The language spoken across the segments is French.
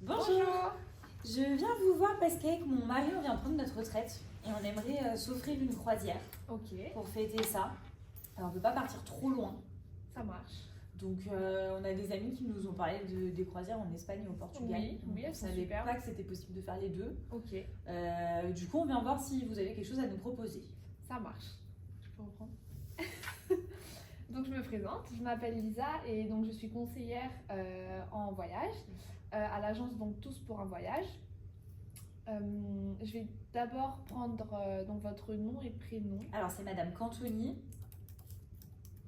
Bonjour. Je viens vous voir parce qu'avec mon mari, on vient prendre notre retraite et on aimerait s'offrir une croisière Ok, pour fêter ça. Alors, on ne peut pas partir trop loin. ça marche. Donc, on a des amis qui nous ont parlé des croisières en Espagne et au Portugal. Oui, Donc, oui, on elles ne sont savait super. pas que c'était possible de faire les deux. Ok, Du coup, on vient voir si vous avez quelque chose à nous proposer. ça marche. Je peux reprendre. Donc je me présente, je m'appelle Lisa et donc je suis conseillère en voyage à l'agence donc Tous pour un voyage. Je vais d'abord prendre donc votre nom et prénom. Alors, c'est Madame Cantoni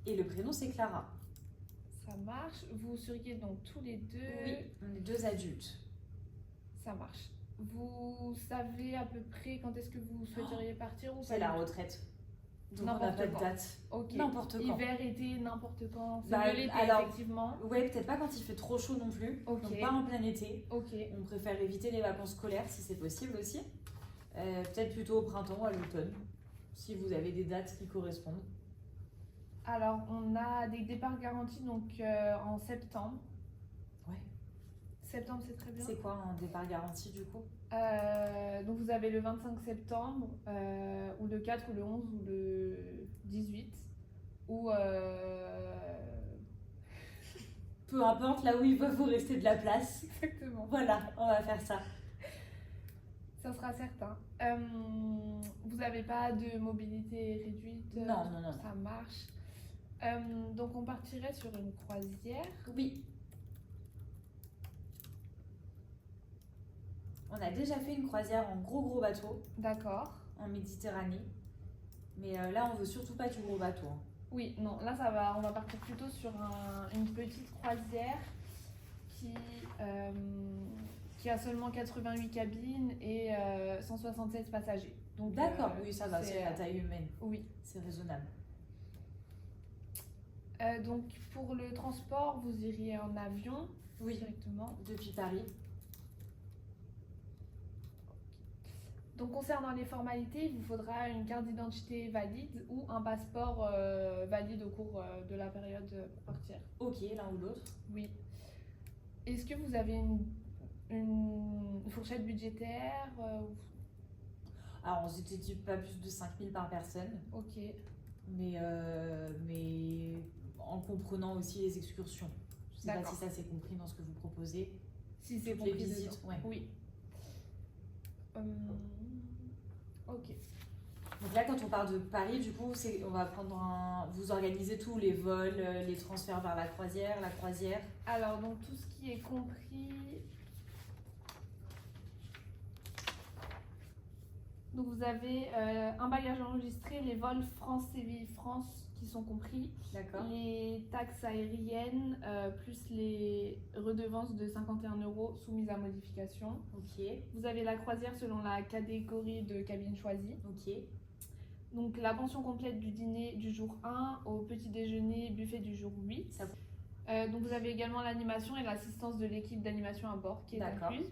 et le prénom, c'est Clara. Ça marche. Vous seriez donc tous les deux. Oui, on est deux adultes. Ça marche. Vous savez à peu près quand est-ce que vous souhaiteriez partir ou C'est pas la du tout? retraite. Donc, on n'a N'importe pas de quand. date. Ok. N'importe quand. Hiver, été, n'importe quand. C'est Bah, mieux l'été, alors, effectivement. Ouais, peut-être pas quand il fait trop chaud non plus. Ok. Donc pas en plein été. Ok. On préfère éviter les vacances scolaires si c'est possible aussi. Peut-être plutôt au printemps ou à l'automne, si vous avez des dates qui correspondent. Alors, on a des départs garantis donc en septembre. Ouais. Septembre, c'est très bien. C'est quoi un départ garanti du coup? Donc, vous avez le 25 septembre, ou le 4, ou le 11, ou le 18. Ou. Peu importe, là où il va vous rester de la place. Exactement. Voilà, on va faire ça. Ça sera certain. Vous n'avez pas de mobilité réduite? Non, non, non. Ça marche. Donc, on partirait sur une croisière. Oui. On a déjà fait une croisière en gros bateau D'accord. en Méditerranée. Mais là, on veut surtout pas du gros bateau. Hein. Oui, non, là ça va, on va partir plutôt sur une petite croisière qui a seulement 88 cabines et 176 passagers. Donc, D'accord, oui, ça va, c'est, c'est la taille humaine. Oui. C'est raisonnable. Donc pour le transport, vous iriez en avion Oui, directement. depuis Paris. Donc concernant les formalités, il vous faudra une carte d'identité valide ou un passeport valide au cours de la période pour partir. Ok, l'un ou l'autre. Oui. Est-ce que vous avez une fourchette budgétaire Alors, on s'était dit pas plus de 5000 par personne, Ok, mais en comprenant aussi les excursions. Je sais pas D'accord. si ça c'est compris dans ce que vous proposez. si c'est Toutes les compris visites, dedans. ouais. Oui. Ok. Donc là, quand on part de Paris, du coup, on va prendre vous organisez tout, les vols, les transferts vers la croisière. Alors, donc tout ce qui est compris. Donc, vous avez un bagage enregistré, les vols France-Séville-France qui sont compris, D'accord. les taxes aériennes, plus les redevances de 51 € soumises à modification. Ok, Vous avez la croisière selon la catégorie de cabine choisie. ok. Donc, la pension complète du dîner du jour 1 au petit déjeuner buffet du jour 8. Ça- Donc vous avez également l'animation et l'assistance de l'équipe d'animation à bord qui est D'accord. incluse.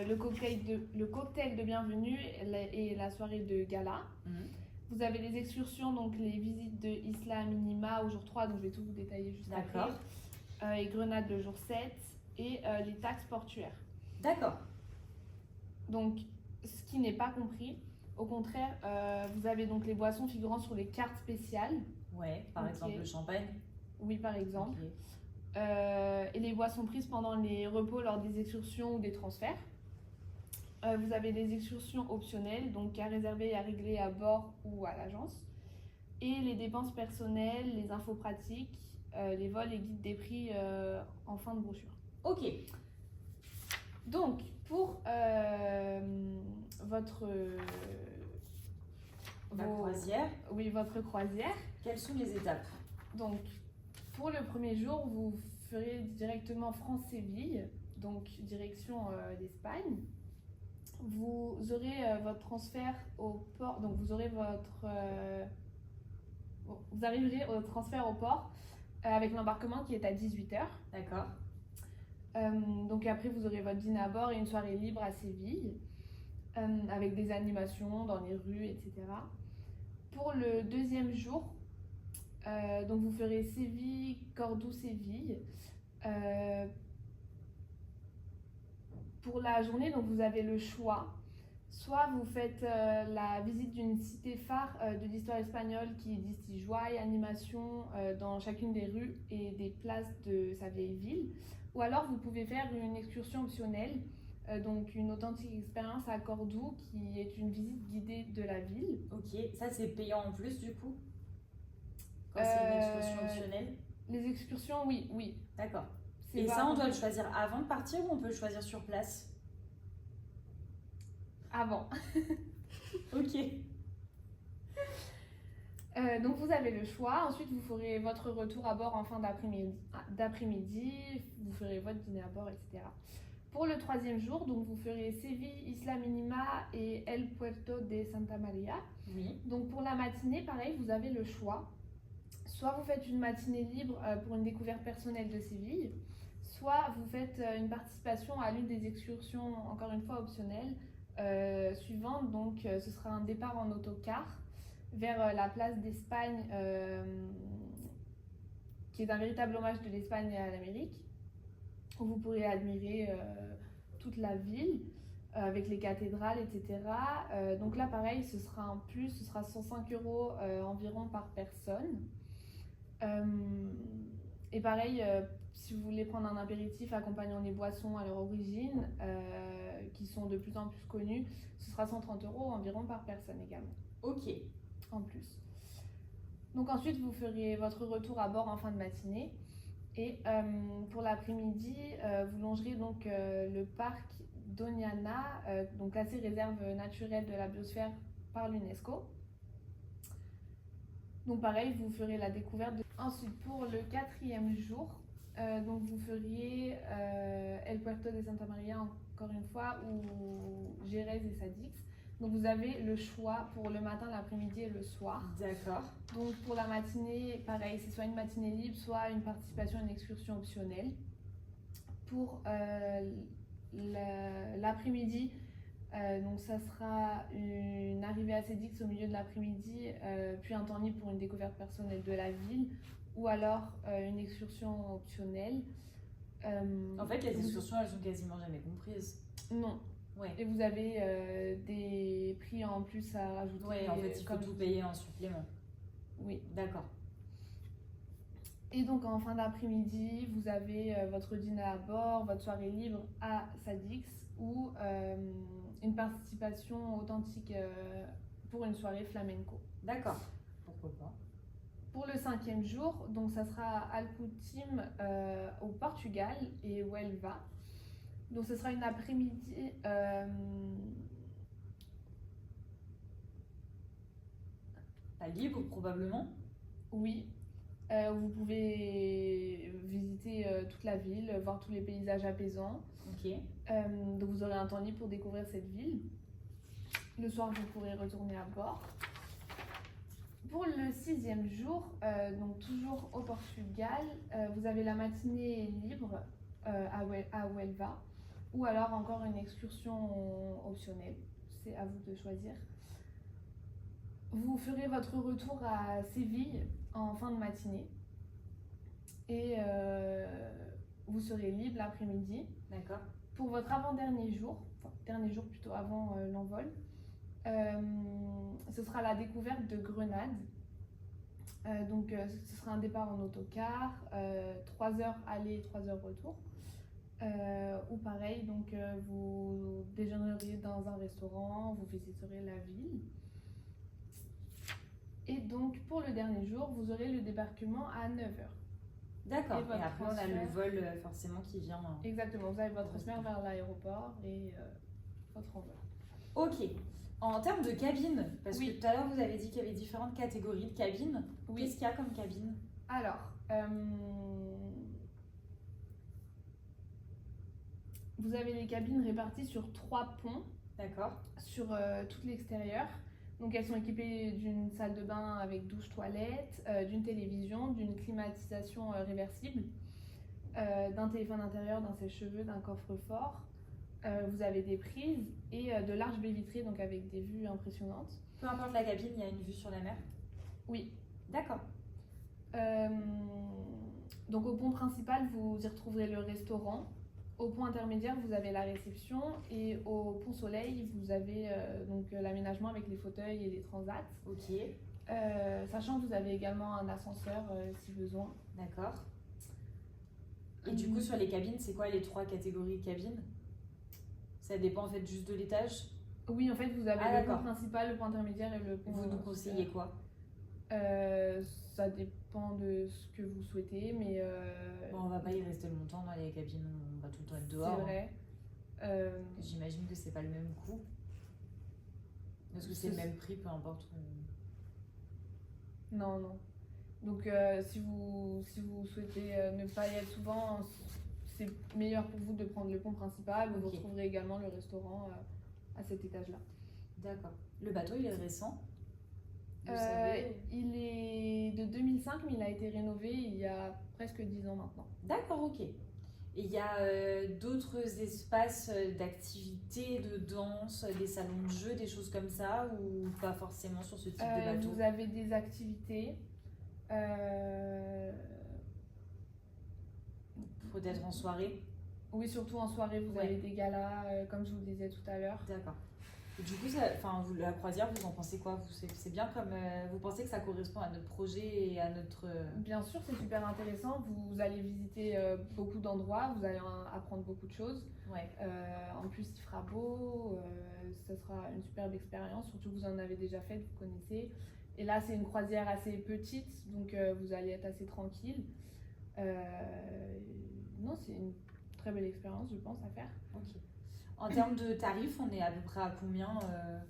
Le cocktail de bienvenue et la soirée de gala. Mhm. Vous avez les excursions, donc les visites de Isla Minima au jour 3, donc je vais tout vous détailler juste D'accord. après. Et Grenade le jour 7 et les taxes portuaires. D'accord. Donc ce qui n'est pas compris, au contraire, vous avez donc les boissons figurant sur les cartes spéciales. Ouais, par Ok. exemple le champagne. Oui, par exemple. Ok. Et les boissons prises pendant les repos lors des excursions ou des transferts. Vous avez les excursions optionnelles, donc à réserver et à régler à bord ou à l'agence. Et les dépenses personnelles, les infos pratiques, les vols et guides des prix en fin de brochure. Ok. Donc, pour votre... Croisière. Oui, votre croisière. Quelles sont les étapes? Donc, pour le premier jour, vous ferez directement France-Séville, donc direction l'Espagne. Vous aurez votre transfert au port, donc vous aurez vous arriverez au transfert au port avec l'embarquement qui est à 18h. D'accord. Donc après, vous aurez votre dîner à bord et une soirée libre à Séville avec des animations dans les rues, etc. Pour le deuxième jour, donc vous ferez Séville, Cordoue, Séville. Pour la journée, donc vous avez le choix. Soit vous faites la visite d'une cité phare de l'histoire espagnole qui distille joie et animation dans chacune des rues et des places de sa vieille ville. Ou alors vous pouvez faire une excursion optionnelle, donc une authentique expérience à Cordoue qui est une visite guidée de la ville. Ok, ça c'est payant en plus du coup, quand c'est une excursion optionnelle. Les excursions, oui, oui. D'accord. C'est Et pas- ça, on doit le choisir avant de partir ou on peut le choisir sur place? Avant. Ok. Donc vous avez le choix. Ensuite, vous ferez votre retour à bord en fin d'après-midi. Vous ferez votre dîner à bord, etc. Pour le troisième jour, donc vous ferez Séville, Isla Minima et El Puerto de Santa Maria. Oui. Donc pour la matinée, pareil, vous avez le choix. Soit vous faites une matinée libre pour une découverte personnelle de Séville, soit vous faites une participation à l'une des excursions, encore une fois optionnelles, suivantes. Donc ce sera un départ en autocar vers la place d'Espagne, qui est un véritable hommage de l'Espagne à l'Amérique, où vous pourrez admirer toute la ville avec les cathédrales, etc. Donc là, pareil, ce sera un plus, ce sera 105 € environ par personne. Et pareil, si vous voulez prendre un apéritif accompagnant les boissons à leur origine, qui sont de plus en plus connues, ce sera 130 € environ par personne également. Ok. En plus. Donc ensuite, vous ferez votre retour à bord en fin de matinée. Et pour l'après-midi, vous longerez donc le parc Doñana, donc classé réserve naturelle de la biosphère par l'UNESCO. Donc pareil, vous ferez la découverte. Ensuite, pour le quatrième jour, donc vous feriez El Puerto de Santa Maria encore une fois, ou Jerez et Sadix. Donc vous avez le choix pour le matin, l'après-midi et le soir. D'accord. Donc pour la matinée, pareil, c'est soit une matinée libre, soit une participation à une excursion optionnelle. Pour l'après-midi, donc ça sera une arrivée à Sédix au milieu de l'après-midi, puis un temps libre pour une découverte personnelle de la ville, ou alors une excursion optionnelle. En fait, les excursions, elles sont quasiment jamais comprises. Non. Ouais. Et vous avez des prix en plus à rajouter. Oui, en fait, il faut tout payer en supplément. Oui. D'accord. Et donc en fin d'après-midi, vous avez votre dîner à bord, votre soirée libre à Sadix ou une participation authentique pour une soirée flamenco. D'accord. Pourquoi pas. Pour le cinquième jour, donc ça sera Alcutim au Portugal et Huelva. Donc ce sera une après-midi Pas libre probablement. Oui. Vous pouvez visiter toute la ville, voir tous les paysages apaisants. Ok. Donc vous aurez un temps libre pour découvrir cette ville. Le soir, vous pourrez retourner à bord. Pour le sixième jour, donc toujours au Portugal, vous avez la matinée libre à Huelva, ou alors encore une excursion optionnelle. C'est à vous de choisir. Vous ferez votre retour à Séville en fin de matinée et vous serez libre l'après-midi. D'accord. Pour votre avant-dernier jour, enfin dernier jour plutôt avant l'envol, ce sera la découverte de Grenade. Donc ce sera un départ en autocar, 3 heures aller, 3 heures retour. Ou pareil, donc vous déjeuneriez dans un restaurant, vous visiterez la ville. Et donc pour le dernier jour, vous aurez le débarquement à 9h. D'accord. Et après, on a le vol forcément qui vient. Exactement, vous avez votre transfert vers l'aéroport et votre envol. Ok. En termes de cabine, parce Oui. que tout à l'heure vous avez dit qu'il y avait différentes catégories de cabines. Oui. Qu'est-ce qu'il y a comme cabine? Alors, vous avez les cabines réparties sur 3 ponts. D'accord. Sur tout l'extérieur. Donc elles sont équipées d'une salle de bain avec douche, toilette, d'une télévision, d'une climatisation réversible, d'un téléphone intérieur, d'un sèche-cheveux, d'un coffre-fort. Vous avez des prises et de larges baies vitrées, donc avec des vues impressionnantes. Peu importe la cabine, il y a une vue sur la mer? Oui. D'accord. Donc au pont principal, vous y retrouverez le restaurant Au pont intermédiaire, vous avez la réception et au pont Soleil, vous avez donc l'aménagement avec les fauteuils et les transats. Ok, Sachant que vous avez également un ascenseur si besoin. d'accord. Et du coup, sur les cabines, c'est quoi les 3 catégories de cabines? Ça dépend en fait juste de l'étage? Oui, en fait, vous avez Ah, le pont d'accord. principal, le pont intermédiaire et le pont Vous nous conseillez quoi? Ça dépend de ce que vous souhaitez, mais Bon, on va pas y rester longtemps dans les cabines, on va tout le temps être c'est dehors. vrai. J'imagine que c'est pas le même coût. Parce que c'est le même prix, peu importe. Non, non. Donc, si vous souhaitez ne pas y être souvent, c'est meilleur pour vous de prendre le pont principal. Vous Ok. retrouverez également le restaurant à cet étage-là. D'accord. Le bateau, il est récent? Vous savez? Il est de 2005, mais il a été rénové il y a presque 10 ans maintenant. D'accord, ok. Et il y a d'autres espaces d'activité, de danse, des salons de jeu, des choses comme ça, ou pas forcément sur ce type de bateau? Vous avez des activités. Peut-être en soirée? Oui, surtout en soirée, vous Ouais. avez des galas, comme je vous le disais tout à l'heure. D'accord. Et du coup, la croisière, vous en pensez quoi? C'est bien comme. Vous pensez que ça correspond à notre projet et à notre. Bien sûr, c'est super intéressant. Vous allez visiter beaucoup d'endroits, vous allez apprendre beaucoup de choses. Ouais. En plus, il fera beau, ça sera une superbe expérience, surtout que vous en avez déjà fait, vous connaissez. Et là, c'est une croisière assez petite, donc vous allez être assez tranquille. Non, c'est une très belle expérience, je pense, à faire. Ok. En termes de tarifs, on est à peu près à combien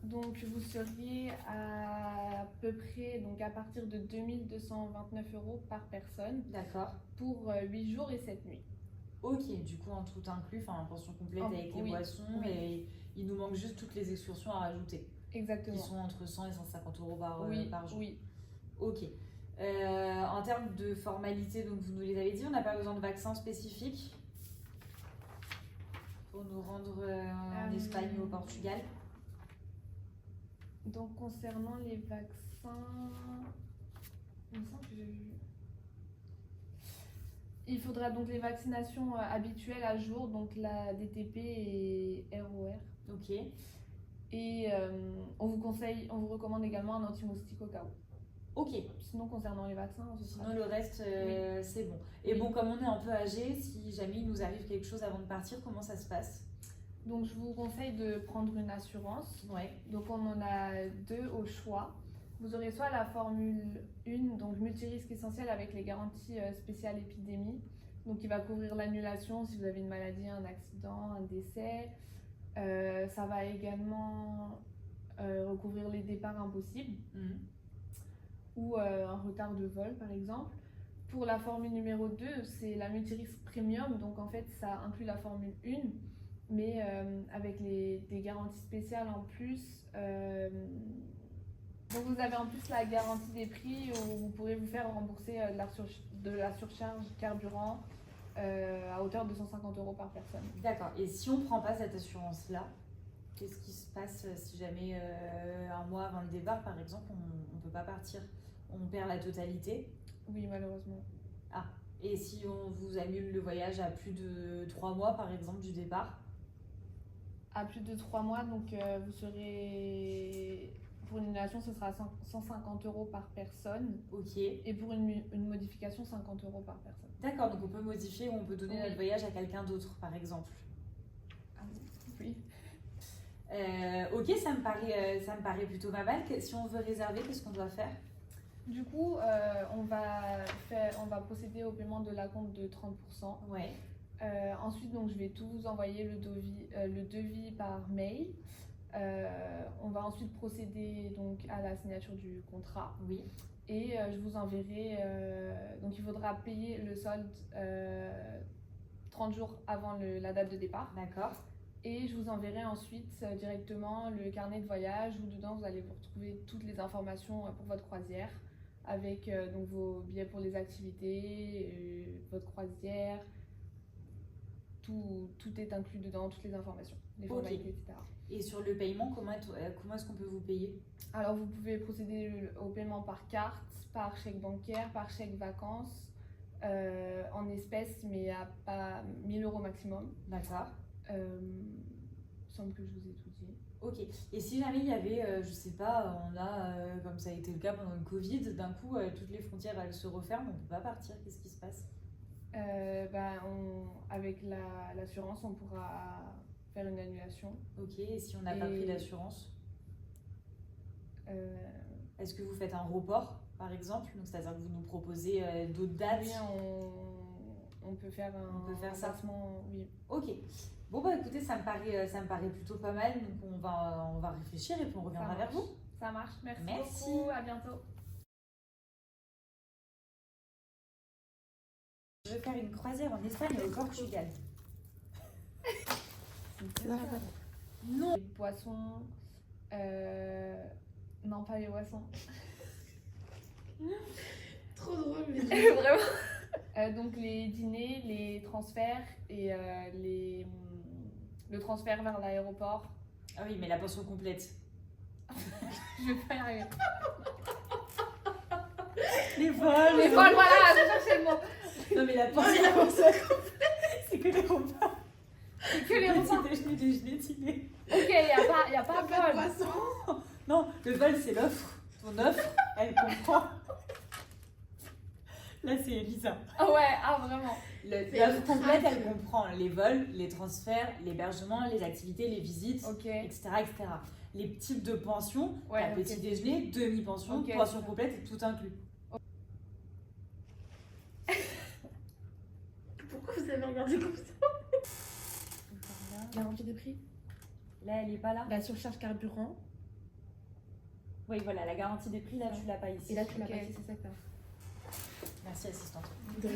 Donc, vous seriez à peu près, donc à partir de 2229 € par personne D'accord. pour 8 jours et 7 nuits. Ok, du coup en tout inclus, enfin pension complète avec les Oui, boissons, oui. et il nous manque juste toutes les excursions à rajouter, Exactement. qui sont entre 100 et 150 € Oui, par jour. oui. Ok. En termes de formalités, donc vous nous les avez dit, on n'a pas besoin de vaccins spécifiques pour nous rendre en Espagne ou au Portugal? Donc, concernant les vaccins, il me semble que j'ai vu. Il faudra donc les vaccinations habituelles à jour, donc la DTP et ROR. Ok. Et on vous recommande également un anti-moustique au cas où. Ok. Sinon, concernant les vaccins, ce sera Sinon le reste, c'est bon. Et Oui. bon, comme on est un peu âgé, si jamais il nous arrive quelque chose avant de partir, comment ça se passe? Donc, je vous conseille de prendre une assurance. Ouais. Donc, on en a 2 au choix. Vous aurez soit la Formule 1, donc multirisque essentiel avec les garanties spéciales épidémie, donc qui va couvrir l'annulation si vous avez une maladie, un accident, un décès. Ça va également recouvrir les départs impossibles ou un retard de vol par exemple. Pour la formule numéro 2, c'est la multirisque premium, donc en fait ça inclut la formule 1, mais avec des garanties spéciales en plus. Donc vous avez en plus la garantie des prix où vous pourrez vous faire rembourser de la surcharge carburant à hauteur de 150 € par personne. D'accord. Et si on ne prend pas cette assurance-là, qu'est-ce qui se passe si jamais un mois avant le départ, par exemple, on ne peut pas partir? On perd la totalité? Oui, malheureusement. Ah, et si on vous annule le voyage à plus de 3 mois, par exemple, du départ? À plus de 3 mois, donc vous serez... Pour une annulation, ce sera 150 € par personne. Ok. Et pour une modification, 50 € par personne. D'accord, donc on peut modifier ou on peut donner notre voyage à quelqu'un d'autre, par exemple. Oui. Ok, ça me paraît plutôt pas mal. Si on veut réserver, qu'est-ce qu'on doit faire? Du coup, on va procéder au paiement de l'acompte de 30%. Ouais. Ensuite, donc, je vais tout vous envoyer le devis par mail. On va ensuite procéder donc, à la signature du contrat. Oui. Et je vous enverrai. Donc, il faudra payer le solde 30 jours avant la date de départ. D'accord. Et je vous enverrai ensuite directement le carnet de voyage où dedans vous allez vous retrouver toutes les informations pour votre croisière avec donc vos billets pour les activités, votre croisière. Tout est inclus dedans, toutes les informations, les formalités, etc. Et sur le paiement, comment est-ce qu'on peut vous payer? Alors vous pouvez procéder au paiement par carte, par chèque bancaire, par chèque vacances, en espèces, mais à pas 1 000 € maximum. D'accord. Il me semble que je vous ai tout dit. Ok. Et si jamais il y avait, je sais pas, comme ça a été le cas pendant le Covid, d'un coup, toutes les frontières elles se referment, on peut pas partir, qu'est-ce qui se passe? Avec l'assurance, on pourra faire une annulation. Ok. Et si on n'a pas pris d'assurance? Est-ce que vous faites un report, par exemple? Donc, c'est-à-dire que vous nous proposez d'autres dates? Oui, on peut faire ça. placement, oui. Ok. Bon, bah écoutez, ça me paraît plutôt pas mal. Donc, on va réfléchir et puis on reviendra vers vous. Ça marche. Merci Merci. beaucoup. À bientôt. Je vais faire une croisière en Espagne et au Portugal. Non. Les poissons. Non, pas les poissons. Trop drôle, mais Vraiment. Donc les dîners, les transferts et le transfert vers l'aéroport. Ah oui, mais la pension complète. Je vais pas y arriver. Les vols. Les vols, voilà, je cherchais le mot. Non, mais la pension complète, c'est que les repas. C'est que les repas. Déjeuner, dîner. Ok, il n'y a pas de vol. poisson. Non, le vol, c'est l'offre. Ton offre, elle comprend. Là, c'est Elisa. Ah ouais, vraiment. L'offre complète, elle comprend les vols, les transferts, l'hébergement, les activités, les visites, Ok. etc., etc. Les types de pensions, Ouais, ok. petit déjeuner, demi-pension, Ok, pension super. complète, tout inclus. Pourquoi vous avez regardé comme ça? Garantie de prix. Là, elle n'est pas là. La surcharge carburant. Oui, voilà, la garantie des prix, là, tu l'as pas ici. Et là, tu l'as Ok. pas dit, c'est ça que Merci, assistante. t'as.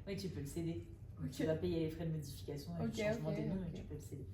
Oui, tu peux le céder. Ok. Tu vas payer les frais de modification et Ok, le changement ok, des noms, ok. mais tu peux le céder.